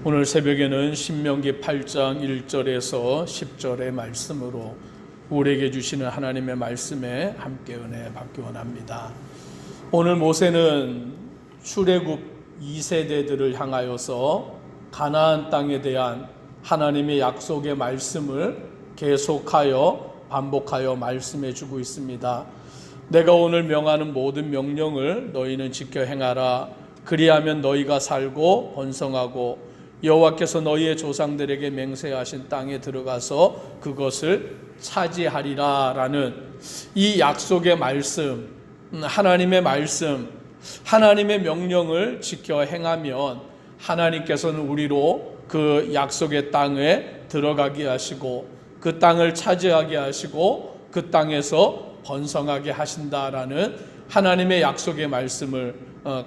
오늘 새벽에는 신명기 8장 1절에서 10절의 말씀으로 우리에게 주시는 하나님의 말씀에 함께 은혜 받기 원합니다. 오늘 모세는 출애굽 2세대들을 향하여서 가나안 땅에 대한 하나님의 약속의 말씀을 계속하여 반복하여 말씀해 주고 있습니다. 내가 오늘 명하는 모든 명령을 너희는 지켜 행하라. 그리하면 너희가 살고 번성하고 여호와께서 너희의 조상들에게 맹세하신 땅에 들어가서 그것을 차지하리라 라는 이 약속의 말씀, 하나님의 말씀, 하나님의 명령을 지켜 행하면 하나님께서는 우리로 그 약속의 땅에 들어가게 하시고 그 땅을 차지하게 하시고 그 땅에서 번성하게 하신다라는 하나님의 약속의 말씀을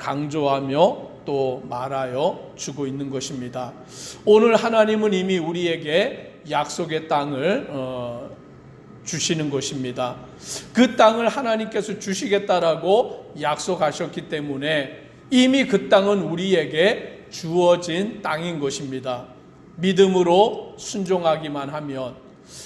강조하며 또 말하여 주고 있는 것입니다. 오늘 하나님은 이미 우리에게 약속의 땅을 주시는 것입니다. 그 땅을 하나님께서 주시겠다라고 약속하셨기 때문에 이미 그 땅은 우리에게 주어진 땅인 것입니다. 믿음으로 순종하기만 하면,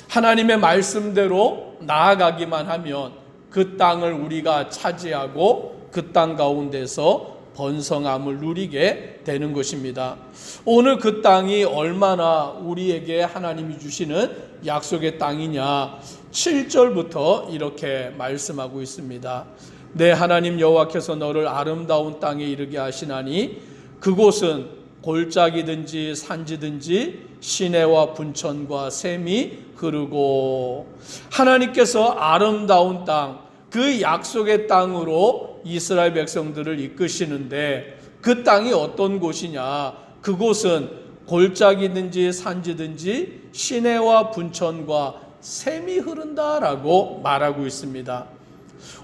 하나님의 말씀대로 나아가기만 하면 그 땅을 우리가 차지하고 그 땅 가운데서 번성함을 누리게 되는 것입니다. 오늘 그 땅이 얼마나 우리에게 하나님이 주시는 약속의 땅이냐, 7절부터 이렇게 말씀하고 있습니다. 내 하나님 여호와께서 너를 아름다운 땅에 이르게 하시나니 그곳은 골짜기든지 산지든지 시내와 분천과 샘이 흐르고, 하나님께서 아름다운 땅, 그 약속의 땅으로 이스라엘 백성들을 이끄시는데 그 땅이 어떤 곳이냐? 그곳은 골짜기든지 산지든지 시내와 분천과 샘이 흐른다라고 말하고 있습니다.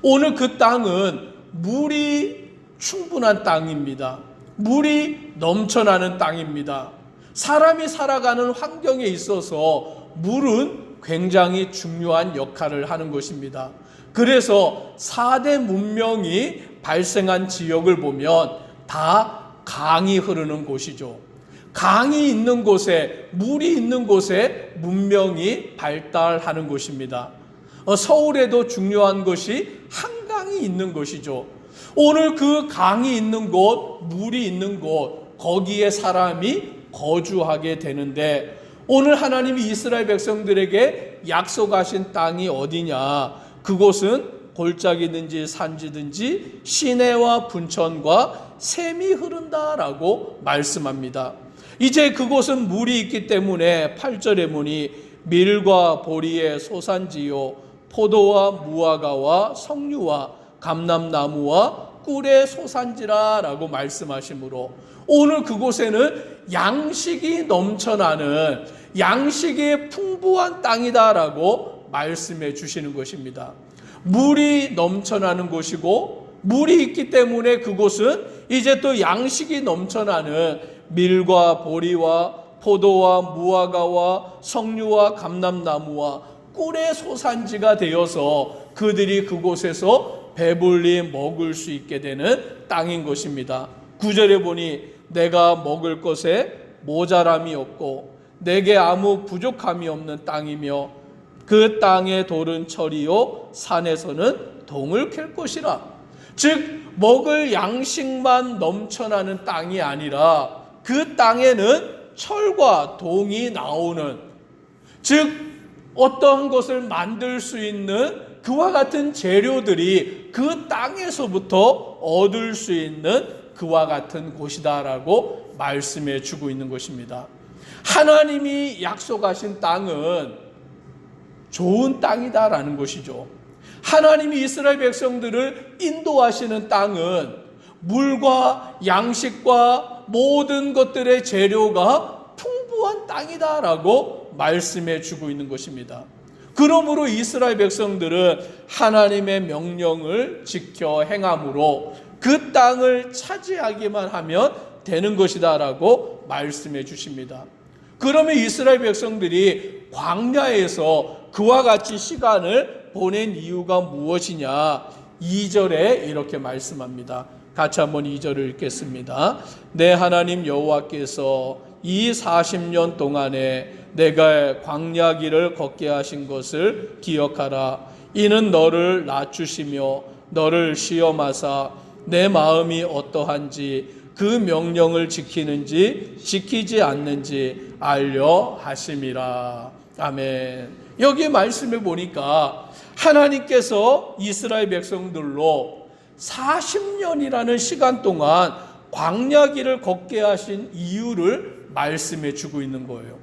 오늘 그 땅은 물이 충분한 땅입니다. 물이 넘쳐나는 땅입니다. 사람이 살아가는 환경에 있어서 물은 굉장히 중요한 역할을 하는 것입니다. 그래서 4대 문명이 발생한 지역을 보면 다 강이 흐르는 곳이죠. 강이 있는 곳에, 물이 있는 곳에 문명이 발달하는 곳입니다. 서울에도 중요한 것이 한강이 있는 것이죠. 오늘 그 강이 있는 곳, 물이 있는 곳, 거기에 사람이 거주하게 되는데 오늘 하나님이 이스라엘 백성들에게 약속하신 땅이 어디냐? 그곳은 골짜기든지 산지든지 시내와 분천과 샘이 흐른다라고 말씀합니다. 이제 그곳은 물이 있기 때문에 8절에 보니 밀과 보리의 소산지요 포도와 무화과와 석류와 감람나무와 꿀의 소산지라라고 말씀하시므로 오늘 그곳에는 양식이 넘쳐나는, 양식이 풍부한 땅이다라고 말씀해 주시는 것입니다. 물이 넘쳐나는 곳이고 물이 있기 때문에 그곳은 이제 또 양식이 넘쳐나는 밀과 보리와 포도와 무화과와 석류와 감람나무와 꿀의 소산지가 되어서 그들이 그곳에서 배불리 먹을 수 있게 되는 땅인 것입니다. 9절에 보니 내가 먹을 것에 모자람이 없고 내게 아무 부족함이 없는 땅이며 그 땅의 돌은 철이요 산에서는 동을 캘 것이라. 즉 먹을 양식만 넘쳐나는 땅이 아니라 그 땅에는 철과 동이 나오는, 즉 어떠한 것을 만들 수 있는 그와 같은 재료들이 그 땅에서부터 얻을 수 있는 그와 같은 곳이다라고 말씀해 주고 있는 것입니다. 하나님이 약속하신 땅은 좋은 땅이다라는 것이죠. 하나님이 이스라엘 백성들을 인도하시는 땅은 물과 양식과 모든 것들의 재료가 풍부한 땅이다라고 말씀해 주고 있는 것입니다. 그러므로 이스라엘 백성들은 하나님의 명령을 지켜 행함으로 그 땅을 차지하기만 하면 되는 것이다라고 말씀해 주십니다. 그러면 이스라엘 백성들이 광야에서 그와 같이 시간을 보낸 이유가 무엇이냐? 2절에 이렇게 말씀합니다. 같이 한번 2절을 읽겠습니다. 내 하나님 여호와께서 이 40년 동안에 내가 광야 길을 걷게 하신 것을 기억하라. 이는 너를 낮추시며 너를 시험하사 내 마음이 어떠한지 그 명령을 지키는지 지키지 않는지 알려 하심이라. 아멘. 여기 말씀을 보니까 하나님께서 이스라엘 백성들로 40년이라는 시간 동안 광야 길을 걷게 하신 이유를 말씀해 주고 있는 거예요.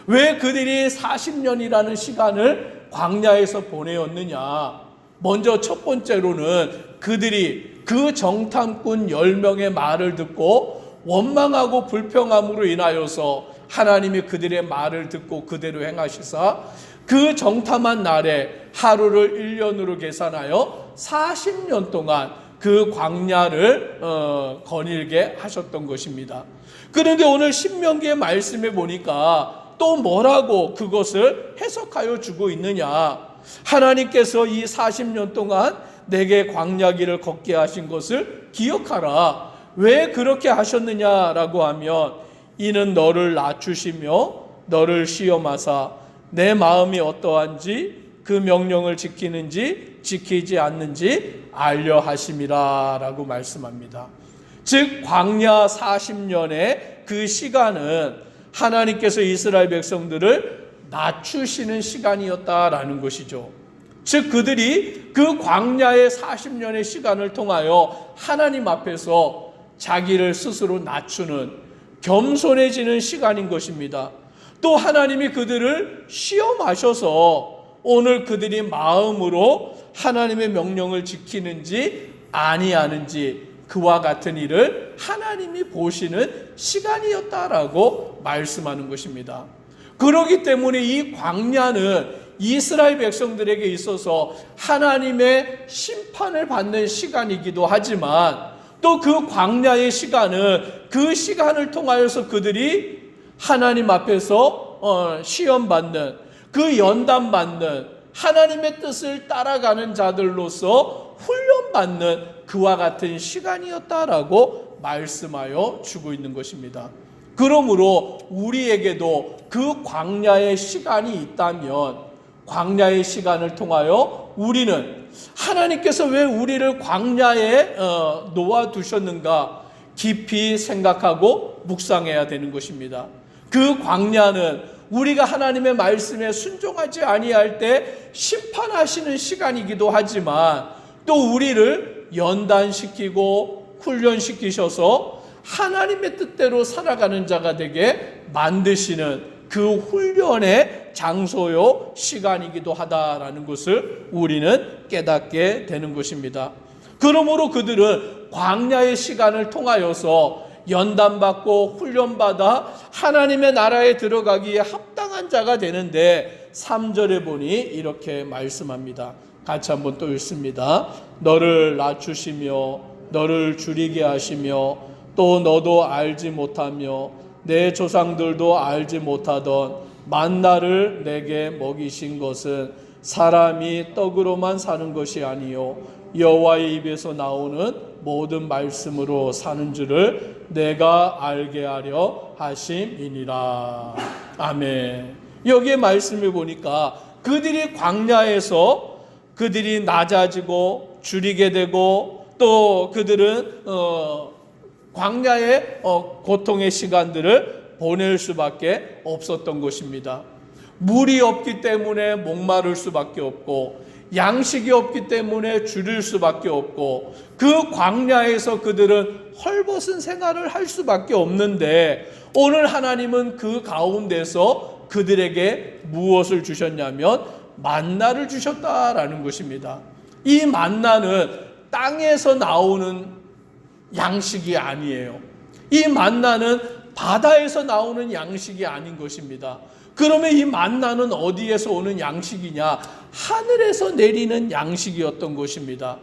왜 그들이 40년이라는 시간을 광야에서 보내었느냐? 먼저 첫 번째로는 그들이 그 정탐꾼 10명의 말을 듣고 원망하고 불평함으로 인하여서 하나님이 그들의 말을 듣고 그대로 행하시사 그 정탐한 날에 하루를 1년으로 계산하여 40년 동안 그 광야를 거닐게 하셨던 것입니다. 그런데 오늘 신명기의 말씀에 보니까 또 뭐라고 그것을 해석하여 주고 있느냐? 하나님께서 이 40년 동안 내게 광야 길을 걷게 하신 것을 기억하라. 왜 그렇게 하셨느냐라고 하면 이는 너를 낮추시며 너를 시험하사 내 마음이 어떠한지 그 명령을 지키는지 지키지 않는지 알려 하심이라 라고 말씀합니다. 즉 광야 40년의 그 시간은 하나님께서 이스라엘 백성들을 낮추시는 시간이었다라는 것이죠. 즉 그들이 그 광야의 40년의 시간을 통하여 하나님 앞에서 자기를 스스로 낮추는 겸손해지는 시간인 것입니다. 또 하나님이 그들을 시험하셔서 오늘 그들이 마음으로 하나님의 명령을 지키는지 아니하는지 그와 같은 일을 하나님이 보시는 시간이었다라고 말씀하는 것입니다. 그렇기 때문에 이 광야는 이스라엘 백성들에게 있어서 하나님의 심판을 받는 시간이기도 하지만 또 그 광야의 시간은 그 시간을 통하여서 그들이 하나님 앞에서 시험받는 그 연단받는 하나님의 뜻을 따라가는 자들로서 훈련받는 그와 같은 시간이었다라고 말씀하여 주고 있는 것입니다. 그러므로 우리에게도 그 광야의 시간이 있다면 광야의 시간을 통하여 우리는 하나님께서 왜 우리를 광야에 놓아두셨는가 깊이 생각하고 묵상해야 되는 것입니다. 그 광야는 우리가 하나님의 말씀에 순종하지 아니할 때 심판하시는 시간이기도 하지만 또 우리를 연단시키고 훈련시키셔서 하나님의 뜻대로 살아가는 자가 되게 만드시는 그 훈련의 장소요 시간이기도 하다라는 것을 우리는 깨닫게 되는 것입니다. 그러므로 그들은 광야의 시간을 통하여서 연단받고 훈련받아 하나님의 나라에 들어가기에 합당한 자가 되는데 3절에 보니 이렇게 말씀합니다. 같이 한번 또 읽습니다. 너를 낮추시며 너를 줄이게 하시며 또 너도 알지 못하며 내 조상들도 알지 못하던 만나를 내게 먹이신 것은 사람이 떡으로만 사는 것이 아니요 여호와의 입에서 나오는 모든 말씀으로 사는 줄을 내가 알게 하려 하심이니라. 아멘. 여기에 말씀을 보니까 그들이 광야에서 그들이 낮아지고 줄이게 되고 또 그들은 광야의 고통의 시간들을 보낼 수밖에 없었던 것입니다. 물이 없기 때문에 목마를 수밖에 없고 양식이 없기 때문에 줄일 수밖에 없고 그 광야에서 그들은 헐벗은 생활을 할 수밖에 없는데 오늘 하나님은 그 가운데서 그들에게 무엇을 주셨냐면 만나를 주셨다라는 것입니다. 이 만나는 땅에서 나오는 양식이 아니에요. 이 만나는 바다에서 나오는 양식이 아닌 것입니다. 그러면 이 만나는 어디에서 오는 양식이냐? 하늘에서 내리는 양식이었던 것입니다.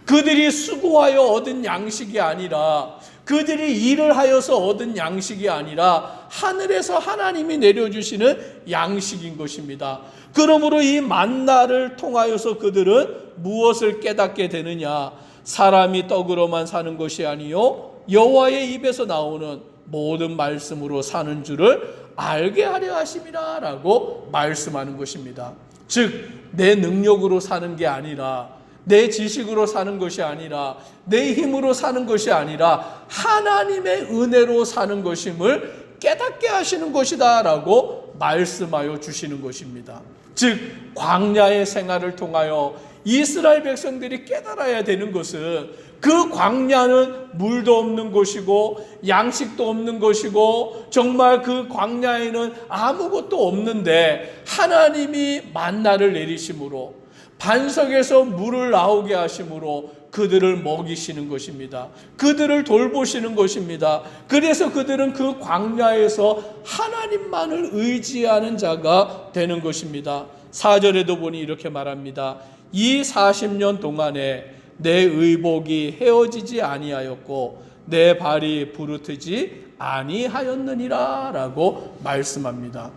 그들이 수고하여 얻은 양식이 아니라 그들이 일을 하여서 얻은 양식이 아니라 하늘에서 하나님이 내려주시는 양식인 것입니다. 그러므로 이 만나를 통하여서 그들은 무엇을 깨닫게 되느냐? 사람이 떡으로만 사는 것이 아니요 여호와의 입에서 나오는 모든 말씀으로 사는 줄을 알게 하려 하심이라 라고 말씀하는 것입니다. 즉 내 능력으로 사는 게 아니라, 내 지식으로 사는 것이 아니라, 내 힘으로 사는 것이 아니라 하나님의 은혜로 사는 것임을 깨닫게 하시는 것이다 라고 말씀하여 주시는 것입니다. 즉 광야의 생활을 통하여 이스라엘 백성들이 깨달아야 되는 것은 그 광야는 물도 없는 곳이고 양식도 없는 것이고 정말 그 광야에는 아무것도 없는데 하나님이 만나를 내리심으로 반석에서 물을 나오게 하심으로 그들을 먹이시는 것입니다. 그들을 돌보시는 것입니다. 그래서 그들은 그 광야에서 하나님만을 의지하는 자가 되는 것입니다. 4절에도 보니 이렇게 말합니다. 이 40년 동안에 내 의복이 헤어지지 아니하였고 내 발이 부르트지 아니하였느니라 라고 말씀합니다.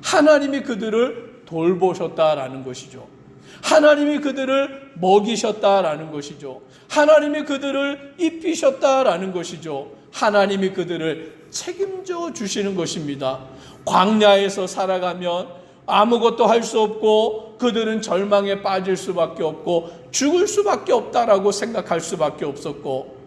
하나님이 그들을 돌보셨다라는 것이죠. 하나님이 그들을 먹이셨다라는 것이죠. 하나님이 그들을 입히셨다라는 것이죠. 하나님이 그들을 책임져 주시는 것입니다. 광야에서 살아가면 아무것도 할 수 없고 그들은 절망에 빠질 수밖에 없고 죽을 수밖에 없다라고 생각할 수밖에 없었고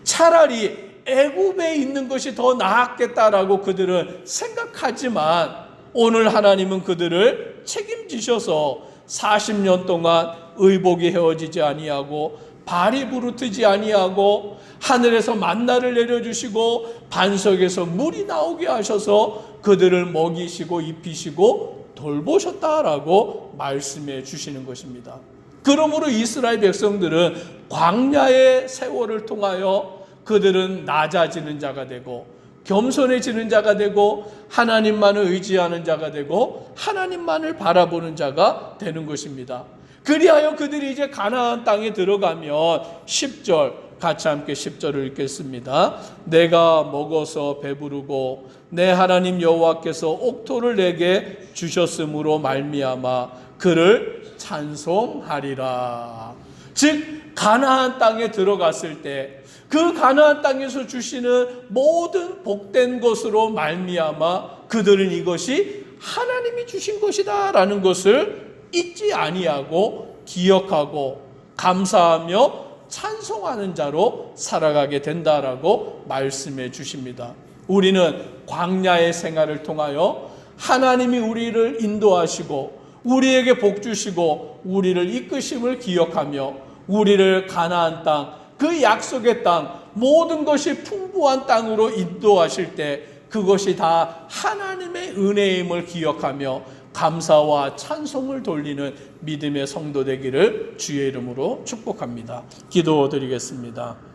차라리 애굽에 있는 것이 더 나았겠다라고 그들은 생각하지만 오늘 하나님은 그들을 책임지셔서 40년 동안 의복이 헤어지지 아니하고 발이 부르트지 아니하고 하늘에서 만나를 내려주시고 반석에서 물이 나오게 하셔서 그들을 먹이시고 입히시고 돌보셨다라고 말씀해 주시는 것입니다. 그러므로 이스라엘 백성들은 광야의 세월을 통하여 그들은 낮아지는 자가 되고 겸손해지는 자가 되고 하나님만을 의지하는 자가 되고 하나님만을 바라보는 자가 되는 것입니다. 그리하여 그들이 이제 가나안 땅에 들어가면 10절 같이 함께 10절을 읽겠습니다. 내가 먹어서 배부르고 내 하나님 여호와께서 옥토를 내게 주셨으므로 말미암아 그를 찬송하리라. 즉 가나안 땅에 들어갔을 때 그 가나안 땅에서 주시는 모든 복된 것으로 말미암아 그들은 이것이 하나님이 주신 것이다 라는 것을 잊지 아니하고 기억하고 감사하며 찬송하는 자로 살아가게 된다라고 말씀해 주십니다. 우리는 광야의 생활을 통하여 하나님이 우리를 인도하시고 우리에게 복 주시고 우리를 이끄심을 기억하며 우리를 가나안 땅, 그 약속의 땅, 모든 것이 풍부한 땅으로 인도하실 때 그것이 다 하나님의 은혜임을 기억하며 감사와 찬송을 돌리는 믿음의 성도 되기를 주의 이름으로 축복합니다. 기도드리겠습니다.